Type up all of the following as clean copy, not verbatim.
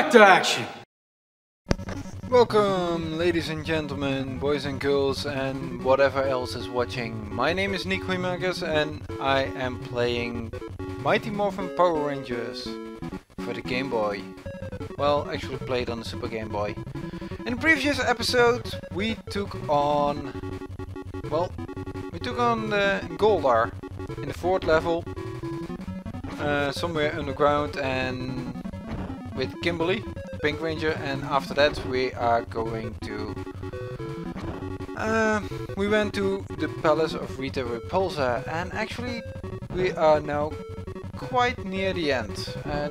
Cut to action! Welcome, ladies and gentlemen, boys and girls, and whatever else is watching. My name is Nico Himagas and I am playing Mighty Morphin Power Rangers for the Game Boy. Well, actually played on the Super Game Boy. In the previous episode we took on the Goldar in the 4th level, somewhere underground, and with Kimberly, Pink Ranger, and after that we are going to we went to the palace of Rita Repulsa, and actually we are now quite near the end.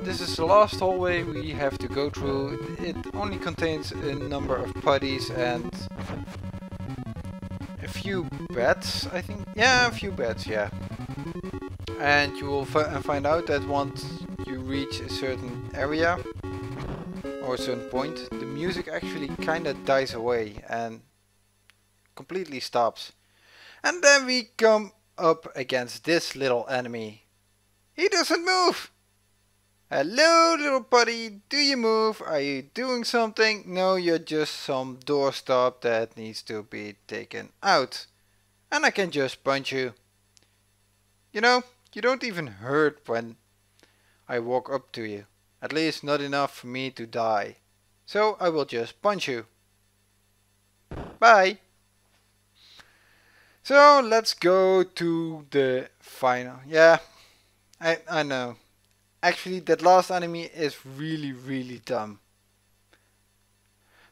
This is the last hallway we have to go through. It only contains a number of putties and a few beds, I think. Yeah, a few beds, yeah. And you will find out that once you reach a certain area or a certain point, the music actually kinda dies away and completely stops. And then we come up against this little enemy. He doesn't move! Hello, little buddy, do you move? Are you doing something? No, you're just some doorstop that needs to be taken out. And I can just punch you. You know, you don't even hurt when I walk up to you. At least not enough for me to die. So I will just punch you. Bye! So let's go to the final. Yeah, I know. Actually, that last enemy is really dumb.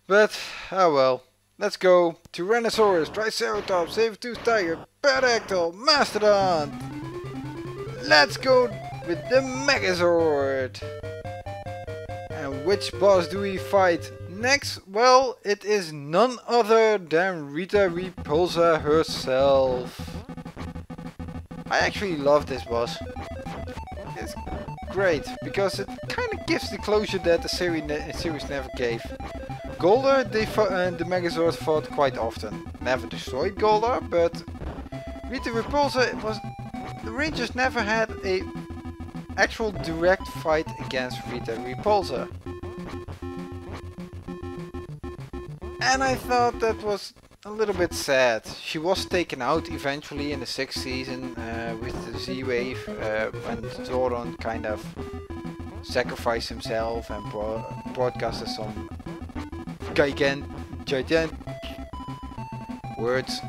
But, oh well. Let's go. Tyrannosaurus, Triceratops, Saber-tooth Tiger, Pterodactyl, Mastodon. Let's go with the Megazord. And which boss do we fight next? Well, it is none other than Rita Repulsa herself. I actually love this boss. It's great, because it kind of gives the closure that the series never gave. Goldar, the Megazord fought quite often. Never destroyed Goldar, but Rita Repulsa, the Rangers never had a actual direct fight against Rita Repulsa. And I thought that was a little bit sad. She was taken out eventually in the 6th season with the Z-Wave, when Zordon kind of sacrificed himself and broadcasted some gigantic words,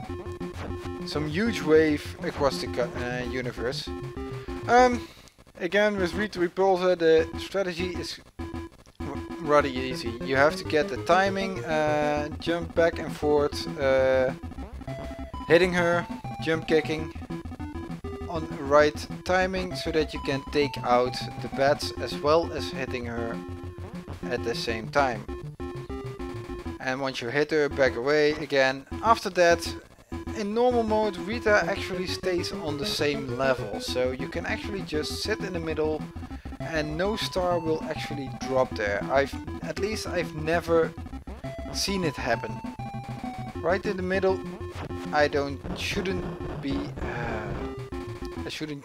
some huge wave across the universe. Again, with Rita Repulsa, the strategy is rather easy. You have to get the timing, jump back and forth, hitting her, jump kicking on the right timing so that you can take out the bats as well as hitting her at the same time. And once you hit her, back away again. After that, in normal mode, Rita actually stays on the same level, so you can actually just sit in the middle and no star will actually drop there. At least I've never seen it happen. Right in the middle, I shouldn't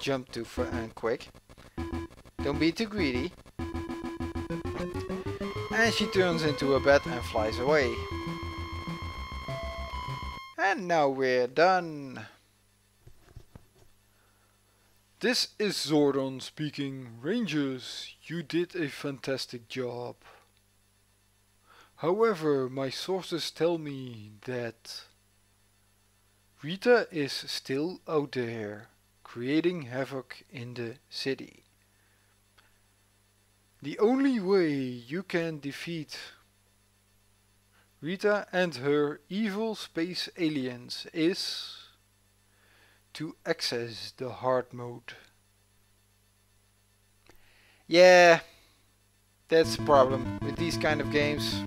jump too quick. Don't be too greedy. And she turns into a bat and flies away. And now we're done. This is Zordon speaking. Rangers, you did a fantastic job. However, my sources tell me that Rita is still out there, creating havoc in the city. The only way you can defeat Rita and her evil space aliens is to access the hard mode. Yeah, that's the problem with these kind of games.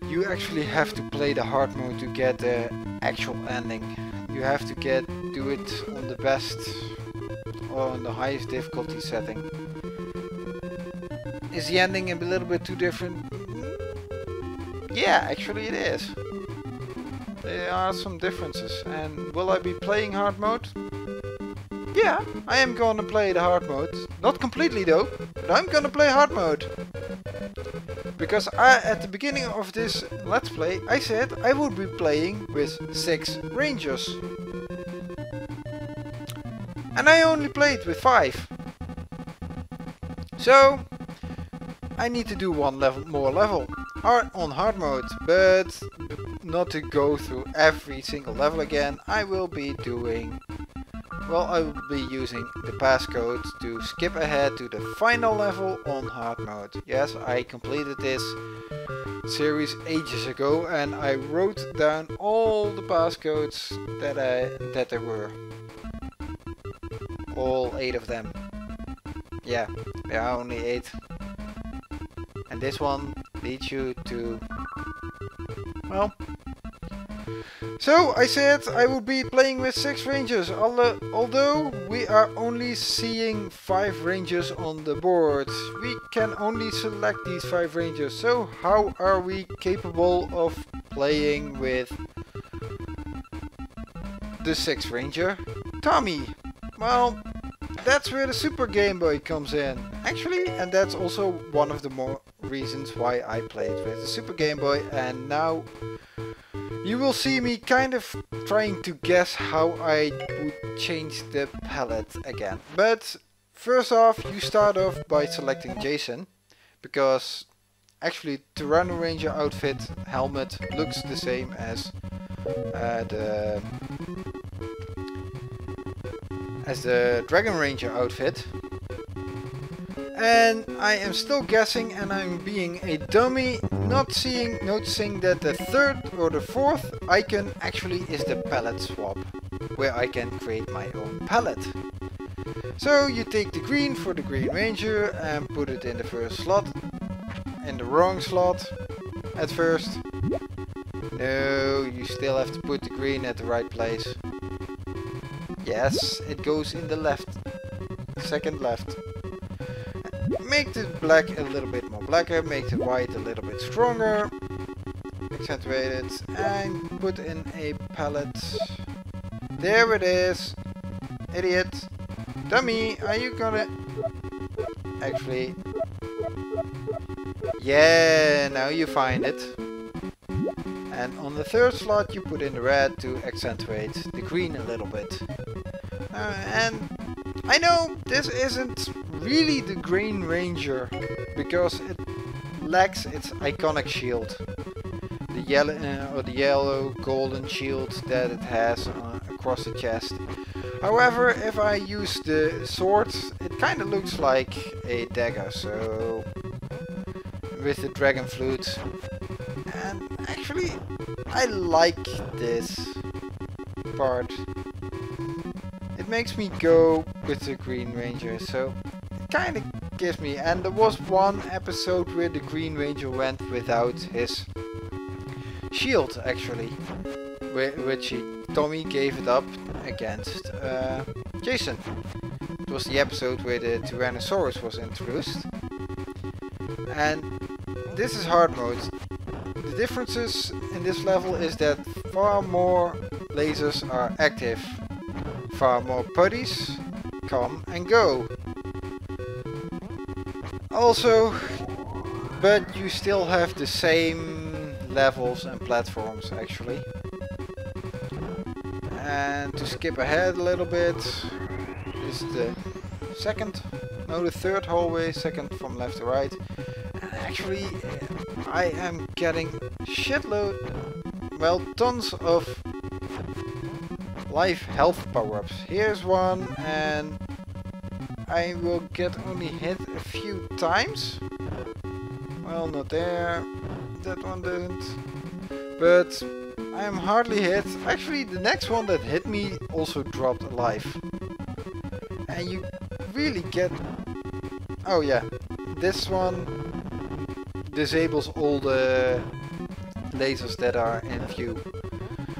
You actually have to play the hard mode to get the actual ending. You have to do it on the best or on the highest difficulty setting. Is the ending a little bit too different? Yeah, actually it is. There are some differences. And will I be playing hard mode? Yeah, I am gonna play the hard mode. Not completely though, but I'm gonna play hard mode. Because at the beginning of this Let's Play, I said I would be playing with 6 Rangers. And I only played with 5. So, I need to do one more level on hard mode, but not to go through every single level again. I will be doing... Well, I will be using the passcode to skip ahead to the final level on hard mode. Yes, I completed this series ages ago and I wrote down all the passcodes that there were. All 8 of them. Yeah, there are only 8. And this one leads you to... Well... So, I said I would be playing with 6 rangers, although we are only seeing 5 rangers on the board. We can only select these 5 rangers, so how are we capable of playing with the 6th ranger, Tommy? Well, that's where the Super Game Boy comes in, actually, and that's also one of the more reasons why I played with the Super Game Boy, and now you will see me kind of trying to guess how I would change the palette again. But first off, you start off by selecting Jason, because actually Tyranno Ranger outfit helmet looks the same as the Dragon Ranger outfit. And I am still guessing, and I'm being a dummy, noticing that the 3rd or the 4th icon actually is the palette swap, where I can create my own palette. So you take the green for the Green Ranger and put it in the first slot, in the wrong slot at first. No, you still have to put the green at the right place. Yes, it goes in the left, second left. Make the black a little bit more blacker, make the white a little bit stronger, accentuate it, and put in a palette. There it is. Idiot. Dummy, are you gonna... Actually... Yeah, now you find it. And on the 3rd slot you put in the red to accentuate the green a little bit. And I know this isn't really the Green Ranger, because it lacks its iconic shield. The yellow golden shield that it has across the chest. However, if I use the sword, it kind of looks like a dagger, so with the dragon flute. And actually, I like this part. It makes me go with the Green Ranger, so it kind of gives me. And there was one episode where the Green Ranger went without his shield, actually, which Tommy gave it up against Jason. It was the episode where the Tyrannosaurus was introduced. And this is hard mode. The differences in this level is that far more lasers are active. Far more putties come and go. Also, but you still have the same levels and platforms actually. And to skip ahead a little bit, is the 3rd hallway, 2nd from left to right. And actually, I am getting shitload, well, tons of life health power-ups. Here's one, and I will get only hit a few times. Well, not there. That one didn't. But I am hardly hit. Actually, the next one that hit me also dropped a life. And you really get... Oh yeah, this one disables all the lasers that are in view,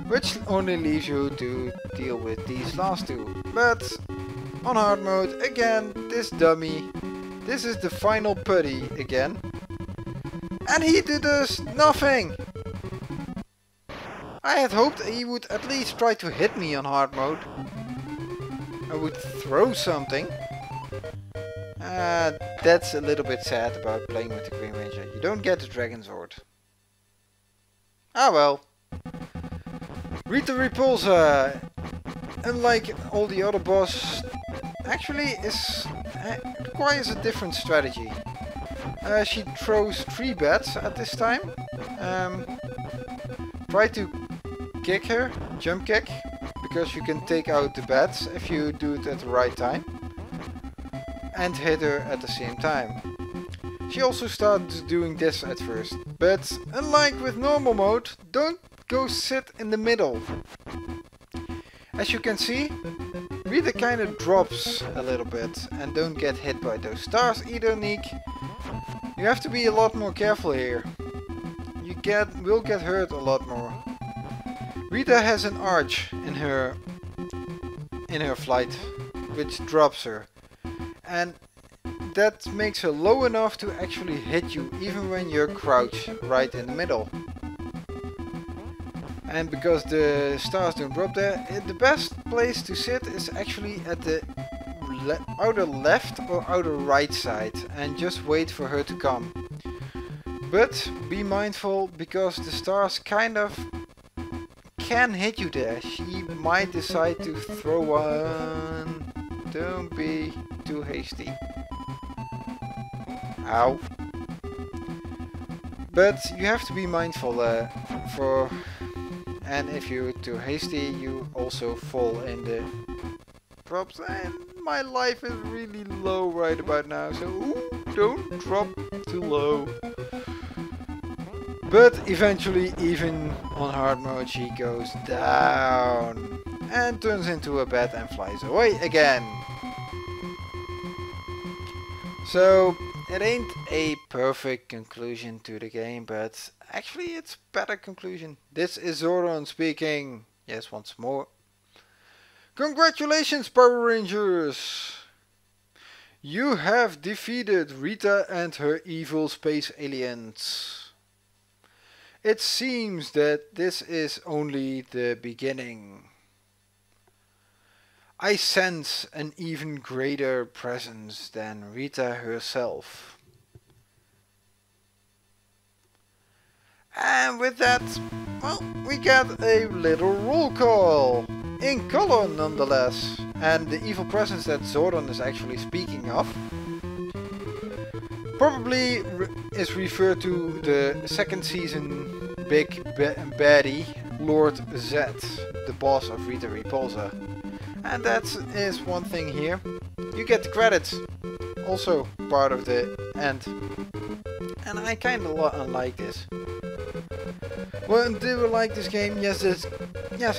which only leaves you to deal with these last 2. But on hard mode, again, this dummy, this is the final putty again, and he did us nothing. I had hoped he would at least try to hit me on hard mode. I would throw something. That's a little bit sad about playing with the Green Ranger. You don't get the dragon sword. Ah well. Rita Repulsa, unlike all the other bosses, actually requires a different strategy. She throws 3 bats at this time. Try to kick her, jump kick, because you can take out the bats if you do it at the right time. And hit her at the same time. She also started doing this at first, but unlike with normal mode, don't go sit in the middle. As you can see, Rita kinda drops a little bit and don't get hit by those stars either, Nick. You have to be a lot more careful here. You will get hurt a lot more. Rita has an arch in her flight, which drops her. And that makes her low enough to actually hit you even when you're crouched right in the middle. And because the stars don't drop there, the best place to sit is actually at the outer left or outer right side and just wait for her to come. But be mindful, because the stars kind of can hit you there. She might decide to throw one. Don't be too hasty. Ow. But you have to be mindful and if you're too hasty, you also fall in the drops. And my life is really low right about now, so don't drop too low. But eventually, even on hard mode, she goes down and turns into a bat and flies away again. So it ain't a perfect conclusion to the game, but actually it's a better conclusion. This is Zordon speaking. Yes, once more. Congratulations, Power Rangers! You have defeated Rita and her evil space aliens. It seems that this is only the beginning. I sense an even greater presence than Rita herself. And with that, well, we get a little roll call. In color nonetheless. And the evil presence that Zordon is actually speaking of probably is referred to the second season big baddie, Lord Z, the boss of Rita Repulsa. And that is one thing here. You get the credits, also part of the end. And I kinda like this. Well, do I like this game? Yes,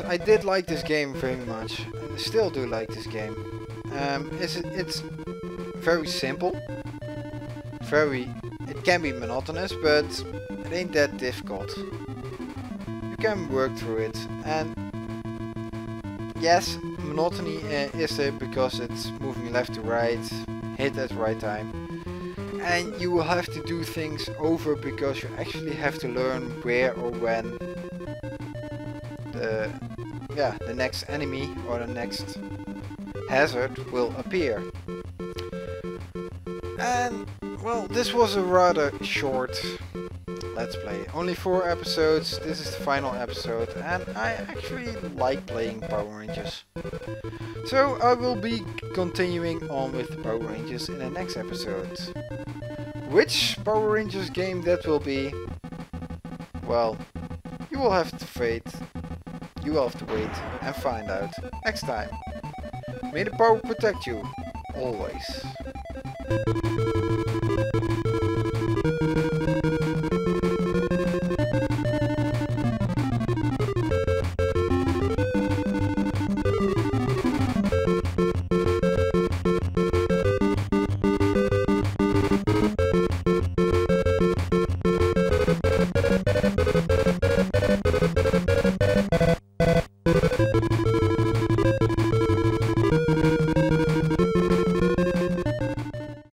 I did like this game very much. I still do like this game. It's very simple. It can be monotonous, but it ain't that difficult. You can work through it. And yes, monotony is there because it's moving left to right, hit at the right time. And you will have to do things over because you actually have to learn where or when the next enemy or the next hazard will appear. And well, this was a rather short Let's Play. Only 4 episodes, this is the final episode, and I actually like playing Power Rangers. So I will be continuing on with the Power Rangers in the next episode. Which Power Rangers game that will be, well, you will have to wait. You will have to wait and find out next time. May the power protect you, always.